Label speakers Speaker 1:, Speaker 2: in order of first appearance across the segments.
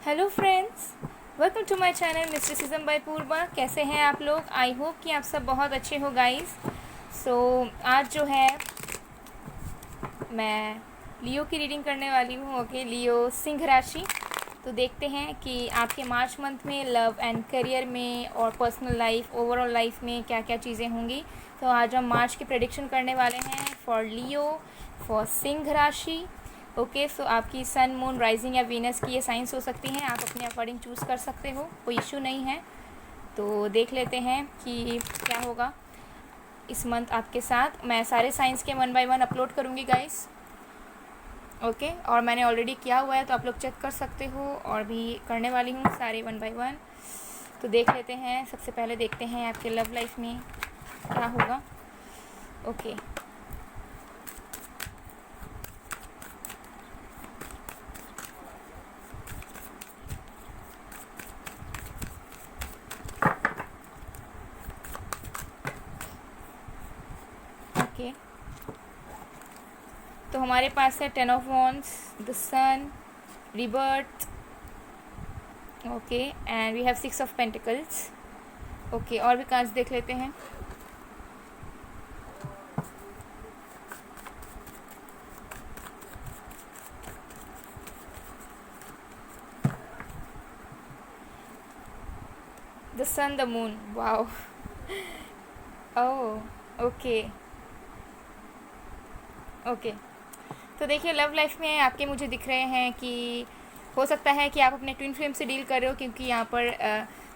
Speaker 1: Hello friends, welcome to my channel mysticism by Purva. कैसे हैं आप लोग? आई होप कि आप सब बहुत अच्छे हो गाइस। आज जो है मैं लियो की रीडिंग करने वाली हूँ। ओके, लियो सिंह राशि। तो देखते हैं कि आपके मार्च मंथ में लव एंड करियर में और पर्सनल लाइफ, ओवरऑल लाइफ में क्या क्या चीज़ें होंगी। तो आज हम मार्च की प्रेडिक्शन करने वाले हैं फॉर लियो, फॉर सिंह राशि। ओके, सो आपकी सन, मून, राइजिंग या वीनस की ये साइंस हो सकती हैं। आप अपने अकॉर्डिंग चूज़ कर सकते हो, कोई इशू नहीं है। तो देख लेते हैं कि क्या होगा इस मंथ आपके साथ। मैं सारे साइंस के 1 बाय 1 अपलोड करूँगी गाइस। ओके, और मैंने ऑलरेडी किया हुआ है तो आप लोग चेक कर सकते हो, और भी करने वाली हूँ सारे 1 बाय 1। तो देख लेते हैं। सबसे पहले देखते हैं आपके लव लाइफ में क्या होगा। Okay, okay. तो हमारे पास है 10 of wands, the sun, rebirth, okay, and we have 6 of pentacles. Okay, और भी कार्ड्स देख लेते हैं। The sun, the moon, wow. Oh, okay, okay. तो देखिए, लव लाइफ में आपके मुझे दिख रहे हैं कि हो सकता है कि आप अपने ट्विन फ्लेम से डील कर रहे हो, क्योंकि यहाँ पर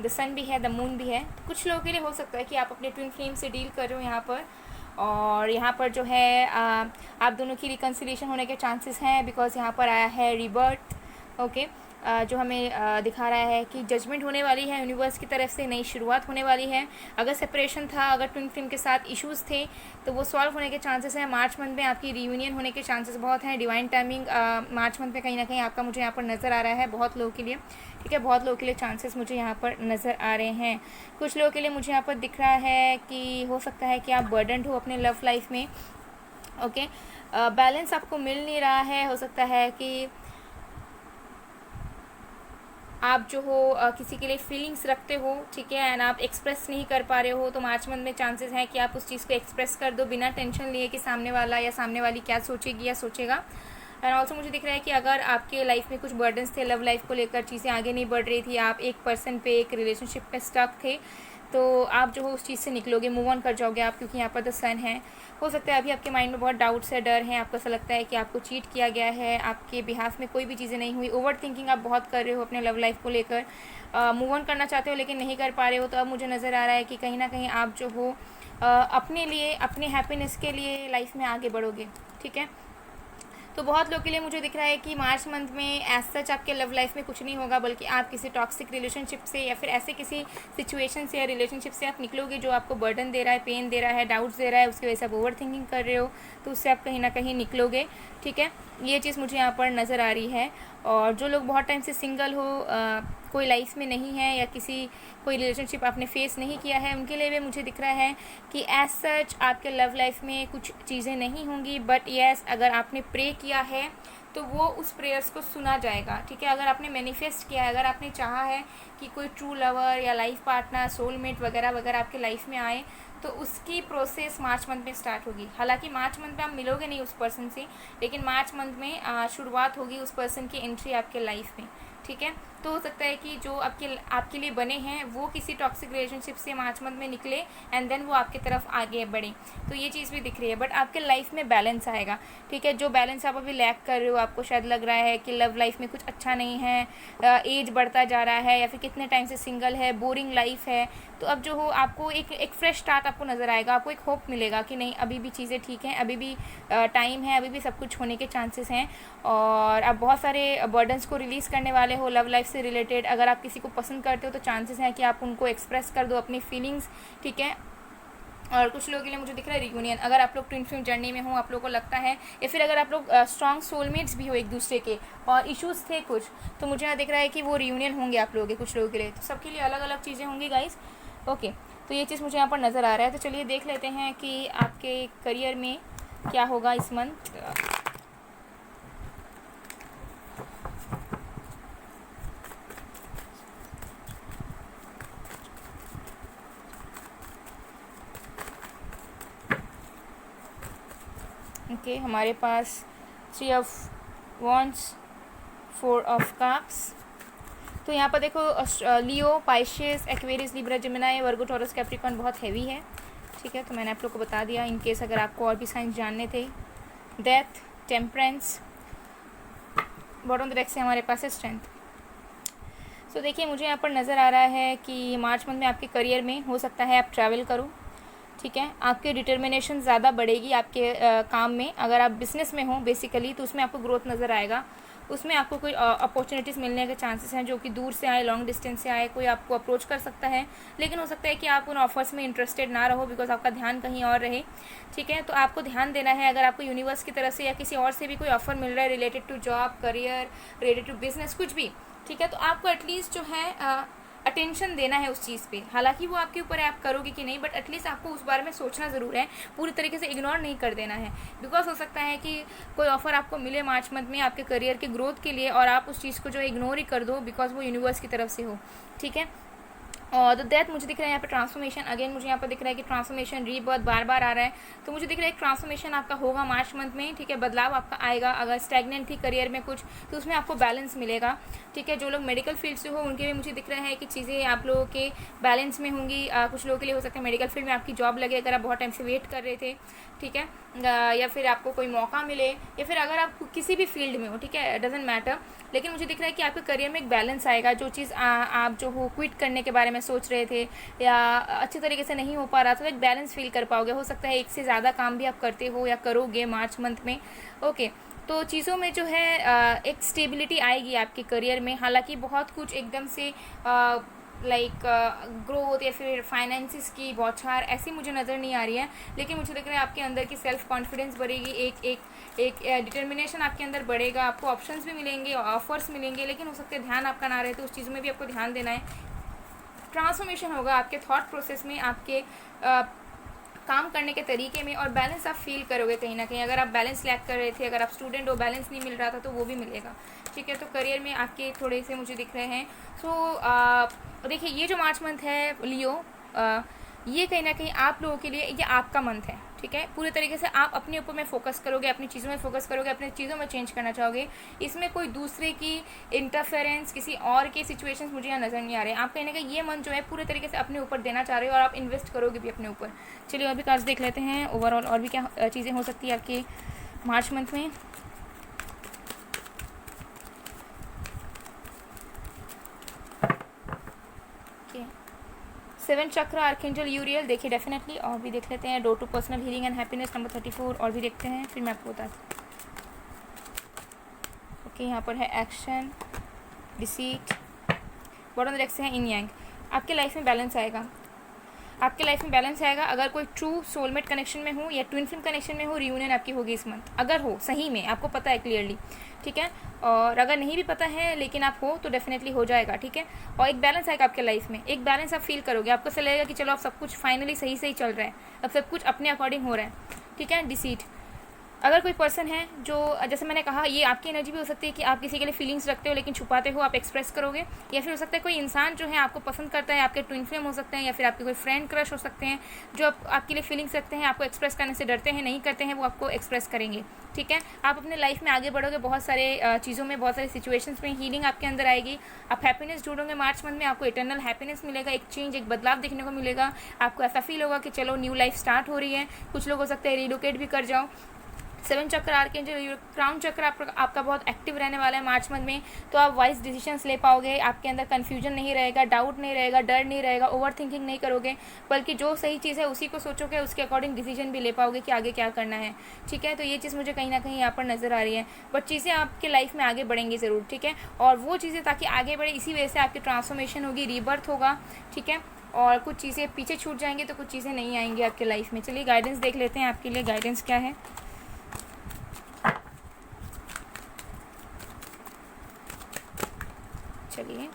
Speaker 1: द सन भी है, द मून भी है। तो कुछ लोगों के लिए हो सकता है कि आप अपने ट्विन फ्लेम से डील कर रहे हो यहाँ पर। और यहाँ पर जो है आप दोनों की रिकन्सिलिएशन होने के चांसेस हैं, बिकॉज यहाँ पर आया है रिबर्थ। ओके, जो हमें दिखा रहा है कि जजमेंट होने वाली है यूनिवर्स की तरफ से, नई शुरुआत होने वाली है। अगर सेपरेशन था, अगर ट्विन फ्लेम के साथ इश्यूज़ थे, तो वो सॉल्व होने के चांसेस हैं। मार्च मंथ में आपकी रियूनियन होने के चांसेस बहुत हैं। डिवाइन टाइमिंग मार्च मंथ में कहीं ना कहीं आपका मुझे यहाँ पर नज़र आ रहा है, बहुत लोगों के लिए। ठीक है, बहुत लोगों के लिए चांसेस मुझे यहाँ पर नज़र आ रहे हैं। कुछ लोगों के लिए मुझे यहाँ पर दिख रहा है कि हो सकता है कि आप बर्डनड हो अपने लव लाइफ में। ओके, बैलेंस आपको मिल नहीं रहा है। हो सकता है कि आप जो हो किसी के लिए फीलिंग्स रखते हो, ठीक है, एंड आप एक्सप्रेस नहीं कर पा रहे हो। तो मार्च मंथ में चांसेस हैं कि आप उस चीज़ को एक्सप्रेस कर दो, बिना टेंशन लिए कि सामने वाला या सामने वाली क्या सोचेगी या सोचेगा। एंड ऑल्सो मुझे दिख रहा है कि अगर आपके लाइफ में कुछ बर्डन्स थे, लव लाइफ को लेकर चीज़ें आगे नहीं बढ़ रही थी, आप एक पर्सन पे, एक रिलेशनशिप पे स्टक थे, तो आप जो हो उस चीज़ से निकलोगे, मूव ऑन कर जाओगे आप, क्योंकि यहाँ पर द सन है। हो सकता है अभी आपके माइंड में बहुत डाउट्स है, डर है, आपको ऐसा लगता है कि आपको चीट किया गया है, आपके बिहाफ में कोई भी चीज़ें नहीं हुई। ओवर थिंकिंग आप बहुत कर रहे हो अपने लव लाइफ को लेकर, मूव ऑन करना चाहते हो लेकिन नहीं कर पा रहे हो। तो अब मुझे नज़र आ रहा है कि कहीं ना कहीं आप जो हो अपने लिए, अपने हैप्पीनेस के लिए लाइफ में आगे बढ़ोगे। ठीक है, तो बहुत लोग के लिए मुझे दिख रहा है कि मार्च मंथ में एज सच आपके लव लाइफ में कुछ नहीं होगा, बल्कि आप किसी टॉक्सिक रिलेशनशिप से या फिर ऐसे किसी सिचुएशन से या रिलेशनशिप से आप निकलोगे जो आपको बर्डन दे रहा है, पेन दे रहा है, डाउट्स दे रहा है, उसकी वजह से आप ओवर थिंकिंग कर रहे हो, तो उससे आप कहीं ना कहीं निकलोगे। ठीक है, ये चीज़ मुझे यहाँ पर नज़र आ रही है। और जो लोग बहुत टाइम से सिंगल हो, कोई लाइफ में नहीं है, या कोई रिलेशनशिप आपने फेस नहीं किया है, उनके लिए भी मुझे दिख रहा है कि एज सच आपके लव लाइफ में कुछ चीज़ें नहीं होंगी। बट येस, अगर आपने प्रे किया है तो वो उस प्रेयर्स को सुना जाएगा। ठीक है, अगर आपने मैनिफेस्ट किया है, अगर आपने चाहा है कि कोई ट्रू लवर या लाइफ पार्टनर, सोलमेट वगैरह वगैरह आपके लाइफ में आए, तो उसकी प्रोसेस मार्च मंथ में स्टार्ट होगी। हालांकि मार्च मंथ में आप मिलोगे नहीं उस पर्सन से, लेकिन मार्च मंथ में शुरुआत होगी उस पर्सन की एंट्री आपके लाइफ में। ठीक है, तो हो सकता है कि जो आपके लिए बने हैं वो किसी टॉक्सिक रिलेशनशिप से मार्च मंथ में निकले, एंड देन वो आपकी तरफ आगे बढ़े। तो ये चीज़ भी दिख रही है। बट आपके लाइफ में बैलेंस आएगा। ठीक है, जो बैलेंस आप अभी लैक कर रहे हो, आपको शायद लग रहा है कि लव लाइफ में कुछ अच्छा नहीं है, एज बढ़ता जा रहा है, या फिर कितने टाइम से सिंगल है, बोरिंग लाइफ है, तो अब जो हो आपको एक फ्रेश स्टार्ट आपको नज़र आएगा। आपको एक होप मिलेगा कि नहीं, अभी भी चीज़ें ठीक हैं, अभी भी टाइम है, अभी भी सब कुछ होने के चांसेस हैं। और आप बहुत सारे बर्डन्स को रिलीज़ करने वाले हो लव लाइफ से रिलेटेड। अगर आप किसी को पसंद करते हो तो चांसेस हैं कि आप उनको एक्सप्रेस कर दो अपनी फीलिंग्स। ठीक है, और कुछ लोगों के लिए मुझे दिख रहा है रियूनियन। अगर आप लोग ट्विन फ्लेम जर्नी में हो, आप लोगों को लगता है, या फिर अगर आप लोग स्ट्रॉन्ग सोलमेट्स भी हो एक दूसरे के, और इश्यूज़ थे कुछ, तो मुझे यहाँ दिख रहा है कि वो रियूनियन होंगे आप लोगों के, कुछ लोगों के लिए। तो सबके लिए अलग अलग चीज़ें होंगी गाइस। ओके, तो ये चीज़ मुझे यहाँ पर नज़र आ रहा है। तो चलिए देख लेते हैं कि आपके करियर में क्या होगा इस मंथ। ओके हमारे पास 3 ऑफ वॉन्ड्स, 4 ऑफ कप्स। तो यहाँ पर देखो लियो, पाइशियस, एक्वेरियस, लिब्रा, जेमिनी, वर्गो, टॉरस, कैप्रिकॉर्न बहुत हैवी है, ठीक है। तो मैंने आप लोग को बता दिया। इन केस अगर आपको और भी साइंस जानने थे, death, temperance. Bottom of the deck से हमारे पास है स्ट्रेंथ। सो देखिए मुझे यहाँ पर नज़र आ रहा है कि मार्च मंथ में आपके करियर में हो सकता है आप ट्रैवल करो, ठीक है। आपकी डिटर्मिनेशन ज़्यादा बढ़ेगी आपके काम में। अगर आप बिज़नेस में हो बेसिकली तो उसमें आपको ग्रोथ नज़र आएगा। उसमें आपको कोई अपॉर्चुनिटीज़ मिलने के चांसेस हैं, जो कि दूर से आए, लॉन्ग डिस्टेंस से आए, कोई आपको अप्रोच कर सकता है। लेकिन हो सकता है कि आप उन ऑफर्स में इंटरेस्टेड ना रहो, बिकॉज आपका ध्यान कहीं और रहे, ठीक है। तो आपको ध्यान देना है। अगर आपको यूनिवर्स की तरफ से या किसी और से भी कोई ऑफर मिल रहा है related to job, career, related to business, कुछ भी, ठीक है, तो आपको एटलीस्ट जो है अटेंशन देना है उस चीज़ पे। हालांकि वो आपके ऊपर है आप करोगे कि नहीं, बट एटलीस्ट आपको उस बारे में सोचना ज़रूर है। पूरी तरीके से इग्नोर नहीं कर देना है, बिकॉज हो सकता है कि कोई ऑफर आपको मिले मार्च मंथ में आपके करियर के ग्रोथ के लिए, और आप उस चीज़ को जो इग्नोर ही कर दो बिकॉज वो यूनिवर्स की तरफ से हो, ठीक है। और द डेथ मुझे दिख रहा है यहाँ पे ट्रांसफॉर्मेशन। अगेन मुझे यहाँ पर दिख रहा है कि ट्रांसफॉर्मेशन, रीबर्थ बार बार आ रहा है। तो मुझे दिख रहा है एक ट्रांसफॉर्मेशन आपका होगा मार्च मंथ में, ठीक है। बदलाव आपका आएगा। अगर स्टैग्नेंट थी करियर में कुछ, तो उसमें आपको बैलेंस मिलेगा, ठीक है। जो लोग मेडिकल फील्ड से हो उनके भी मुझे दिख रहा है कि चीज़ें आप लोगों के बैलेंस में होंगी। कुछ लोगों के लिए हो सकता है मेडिकल फील्ड में आपकी जॉब लगे, अगर आप बहुत टाइम से वेट कर रहे थे, ठीक है, या फिर आपको कोई मौका मिले, या फिर अगर आप किसी भी फील्ड में हो, ठीक है, डजेंट मैटर। लेकिन मुझे दिख रहा है कि आपके करियर में एक बैलेंस आएगा। जो चीज़ आप जो हो क्विट करने के बारे में सोच रहे थे या अच्छे तरीके से नहीं हो पा रहा था, तो एक बैलेंस फील कर पाओगे। हो सकता है एक से ज़्यादा काम भी आप करते हो या करोगे मार्च मंथ में, ओके। तो चीज़ों में जो है एक स्टेबिलिटी आएगी आपके करियर में। हालांकि बहुत कुछ एकदम से लाइक ग्रोथ या फिर फाइनेंसिस की बौछार ऐसी मुझे नज़र नहीं आ रही है, लेकिन मुझे लग रहा है आपके अंदर की सेल्फ कॉन्फिडेंस बढ़ेगी, एक डिटर्मिनेशन आपके अंदर बढ़ेगा। आपको ऑप्शंस भी मिलेंगे, ऑफर्स मिलेंगे, लेकिन हो सकता है ध्यान आपका ना रहे, तो उस चीज़ों में भी आपको ध्यान देना है। ट्रांसफॉर्मेशन होगा आपके थॉट प्रोसेस में, आपके काम करने के तरीके में, और बैलेंस आप फील करोगे कहीं ना कहीं। अगर आप बैलेंस लैक कर रहे थे, अगर आप स्टूडेंट हो, बैलेंस नहीं मिल रहा था, तो वो भी मिलेगा, ठीक है। तो करियर में आपके थोड़े से मुझे दिख रहे हैं। सो देखिए ये जो मार्च मंथ है लियो, ये कहीं ना कहीं आप लोगों के लिए ये आपका मंथ है, ठीक है। पूरे तरीके से आप अपने ऊपर में फोकस करोगे, अपनी चीज़ों में फोकस करोगे, अपनी चीज़ों में चेंज करना चाहोगे। इसमें कोई दूसरे की इंटरफेरेंस, किसी और के सिचुएशंस मुझे यहाँ नज़र नहीं आ रहे हैं। आप कहीं ना कहीं ये मंथ जो है पूरे तरीके से अपने ऊपर देना चाह रहे हो, और आप इन्वेस्ट करोगे भी अपने ऊपर। चलिए और भी कार्ड्स देख लेते हैं ओवरऑल, और भी क्या चीज़ें हो सकती है आपके मार्च मंथ में। सेवन चक्र, आर्कएंजल यूरियल, देखिए डेफिनेटली। और भी देख लेते हैं door to personal healing and happiness, number 34, और भी देखते हैं, फिर मैं आपको बताती हूँ। ओके यहाँ पर है एक्शन, डिसीट, बॉटम रेक्स है इन यांग। आपके लाइफ में बैलेंस आएगा, आपके लाइफ में बैलेंस आएगा। अगर कोई ट्रू सोलमेट कनेक्शन में हो या ट्विन फ्लेम कनेक्शन में हो, रियूनियन आपकी होगी इस मंथ। अगर हो सही में, आपको पता है क्लियरली, ठीक है। और अगर नहीं भी पता है लेकिन आप हो, तो डेफिनेटली हो जाएगा, ठीक है। और एक बैलेंस आएगा आपके लाइफ में, एक बैलेंस आप फील करोगे। आपको ऐसा लगेगा कि चलो अब सब कुछ फाइनली सही सही चल रहा है, अब सब कुछ अपने अकॉर्डिंग हो रहा है, ठीक है। डिसीट, अगर कोई पर्सन है जो, जैसे मैंने कहा, ये आपकी एनर्जी भी हो सकती है कि आप किसी के लिए फीलिंग्स रखते हो लेकिन छुपाते हो, आप एक्सप्रेस करोगे। या फिर हो सकता है कोई इंसान जो है आपको पसंद करता है, आपके ट्विन फ्लेम हो सकते हैं, या फिर आपके कोई फ्रेंड क्रश हो सकते हैं, जो आपके लिए फीलिंग्स रखते हैं, आपको एक्सप्रेस करने से डरते हैं, नहीं करते हैं, वो आपको एक्सप्रेस करेंगे, ठीक है। आप अपने लाइफ में आगे बढ़ोगे, बहुत सारे चीज़ों में, बहुत सारी सिचुएशंस में हीलिंग आपके अंदर आएगी। आप हैप्पीनेस ढूंढोगे मार्च मंथ में, आपको इटर्नल हैप्पीनेस मिलेगा, एक चेंज, एक बदलाव देखने को मिलेगा। आपको ऐसा फील होगा कि चलो न्यू लाइफ स्टार्ट हो रही है। कुछ लोग हो सकता है रिलोकेट भी कर जाओ। सेवन चक्र, आर्कएंजल, क्राउन चक्र आपका बहुत एक्टिव रहने वाला है मार्च मंथ में। तो आप वाइज डिसीजंस ले पाओगे, आपके अंदर कन्फ्यूजन नहीं रहेगा, डाउट नहीं रहेगा, डर नहीं रहेगा, ओवर थिंकिंग नहीं करोगे, बल्कि जो सही चीज़ है उसी को सोचोगे, उसके अकॉर्डिंग डिसीजन भी ले पाओगे कि आगे क्या करना है, ठीक है। तो ये चीज़ मुझे कहीं ना कहीं यहाँ पर नज़र आ रही है। बट चीज़ें आपके लाइफ में आगे बढ़ेंगी ज़रूर, ठीक है। और वो चीज़ें ताकि आगे बढ़े, इसी वजह से आपकी ट्रांसफॉर्मेशन होगी, रीबर्थ होगा, ठीक है। और कुछ चीज़ें पीछे छूट जाएंगी, तो कुछ चीज़ें नहीं आएंगी आपके लाइफ में। चलिए गाइडेंस देख लेते हैं, आपके लिए गाइडेंस क्या है। चलिए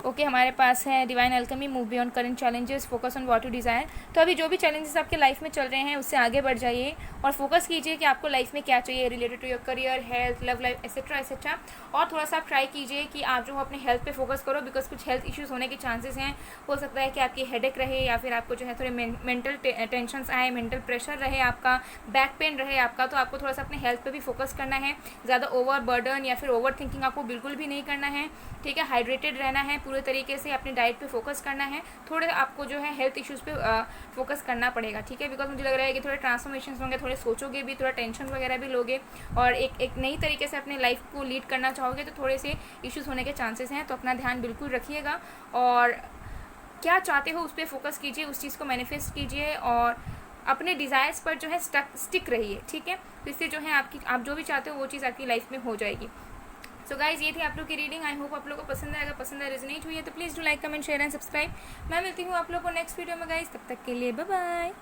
Speaker 1: ओके, हमारे पास है divine Alchemy, move beyond current challenges, focus on what you desire. तो अभी जो भी चैलेंजेस आपके लाइफ में चल रहे हैं उससे आगे बढ़ जाइए, और फोकस कीजिए कि आपको लाइफ में क्या चाहिए related to your career, health, love life, etcetera etcetera. और थोड़ा सा आप ट्राई कीजिए कि आप जो अपने हेल्थ पे फोकस करो, बिकॉज कुछ हेल्थ इश्यूज़ होने के चांसेस हैं। हो सकता है कि आपकी हेडेक रहे, या फिर आपको जो है थोड़े मेंटल टेंशन आए, मेंटल प्रेशर रहे, आपका बैक पेन रहे आपका, तो आपको थोड़ा सा अपने हेल्थ पे भी फोकस करना है। ज़्यादा ओवर बर्डन या फिर ओवर थिंकिंग आपको बिल्कुल भी नहीं करना है, ठीक है। हाइड्रेटेड रहना है पूरे तरीके से, अपनी डाइट पे फोकस करना है। थोड़े आपको जो है हेल्थ इश्यूज़ पे फोकस करना पड़ेगा, ठीक है, बिकॉज मुझे लग रहा है कि थोड़े ट्रांसफॉर्मेशन होंगे, थोड़े सोचोगे भी, थोड़ा टेंशन वगैरह भी लोगे, और एक नई तरीके से अपने लाइफ को लीड करना चाहोगे, तो थोड़े से इश्यूज़ होने के चांसेस हैं। तो अपना ध्यान बिल्कुल रखिएगा, और क्या चाहते हो उस पर फोकस कीजिए, उस चीज़ को मैनिफेस्ट कीजिए, और अपने डिज़ायर्स पर जो है स्टिक रहिए, ठीक है। तो इससे जो है आप जो भी चाहते हो वो चीज़ आपकी लाइफ में हो जाएगी। सो गाइज, ये थी आप लोग की रीडिंग। आई होप आप लोग को पसंद आएगा। पसंद है, रेजोनेट हुई है तो please do like, comment, share and subscribe. मैं मिलती हूँ आप लोग को नेक्स्ट वीडियो में गाइज, तब तक के लिए बाय बाय।